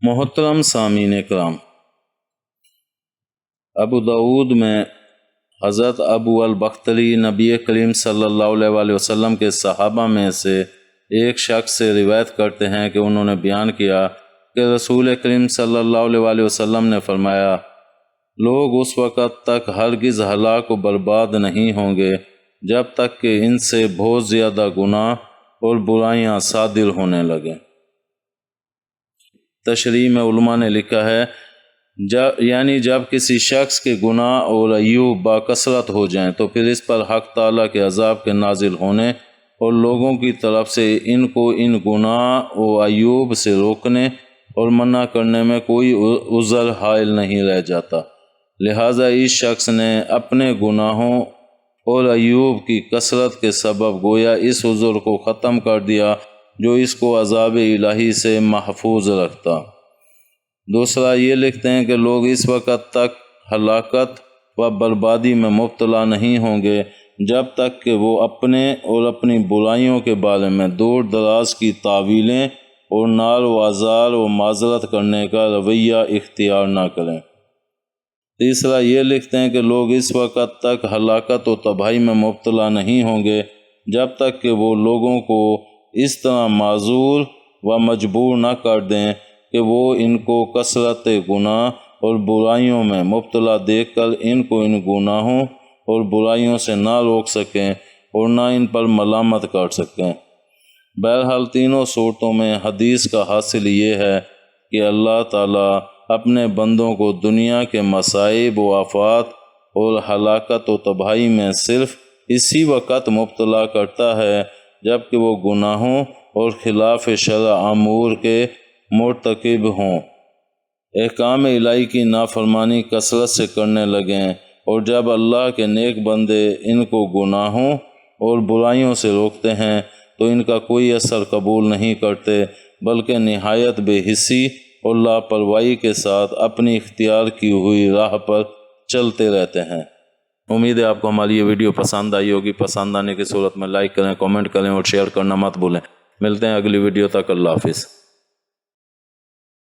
محترم سامعین کرام، ابو داود میں حضرت ابو البختری نبی کریم صلی اللہ علیہ وآلہ وسلم کے صحابہ میں سے ایک شخص سے روایت کرتے ہیں کہ انہوں نے بیان کیا کہ رسول کریم صلی اللہ علیہ وآلہ وسلم نے فرمایا، لوگ اس وقت تک ہرگز ہلاک و برباد نہیں ہوں گے جب تک کہ ان سے بہت زیادہ گناہ اور برائیاں صادر ہونے لگیں۔ تشریح میں علماء نے لکھا ہے جب کسی شخص کے گناہ اور عیوب باکثرت ہو جائیں تو پھر اس پر حق تعالیٰ کے عذاب کے نازل ہونے اور لوگوں کی طرف سے ان کو ان گناہ و عیوب سے روکنے اور منع کرنے میں کوئی عذر حائل نہیں رہ جاتا، لہٰذا اس شخص نے اپنے گناہوں اور عیوب کی کثرت کے سبب گویا اس عذر کو ختم کر دیا جو اس کو عذاب الہی سے محفوظ رکھتا۔ دوسرا یہ لکھتے ہیں کہ لوگ اس وقت تک ہلاکت و بربادی میں مبتلا نہیں ہوں گے جب تک کہ وہ اپنے اور اپنی برائیوں کے بارے میں دور دراز کی تعویلیں اور نار و آزار و معذرت کرنے کا رویہ اختیار نہ کریں۔ تیسرا یہ لکھتے ہیں کہ لوگ اس وقت تک ہلاکت و تباہی میں مبتلا نہیں ہوں گے جب تک کہ وہ لوگوں کو اس طرح معذور و مجبور نہ کر دیں کہ وہ ان کو کثرت گناہ اور برائیوں میں مبتلا دیکھ کر ان کو ان گناہوں اور برائیوں سے نہ روک سکیں اور نہ ان پر ملامت کر سکیں۔ بہرحال تینوں صورتوں میں حدیث کا حاصل یہ ہے کہ اللہ تعالیٰ اپنے بندوں کو دنیا کے مصائب و آفات اور ہلاکت و تباہی میں صرف اسی وقت مبتلا کرتا ہے جب کہ وہ گناہوں اور خلاف شرع امور کے مرتکب ہوں، احکام الہی کی نافرمانی کثرت سے کرنے لگیں، اور جب اللہ کے نیک بندے ان کو گناہوں اور برائیوں سے روکتے ہیں تو ان کا کوئی اثر قبول نہیں کرتے بلکہ نہایت بے حسی اور لاپرواہی کے ساتھ اپنی اختیار کی ہوئی راہ پر چلتے رہتے ہیں۔ امید ہے آپ کو ہماری یہ ویڈیو پسند آئی ہوگی۔ پسند آنے کی صورت میں لائک کریں، کامنٹ کریں اور شیئر کرنا مت بھولیں۔ ملتے ہیں اگلی ویڈیو تک، اللہ حافظ۔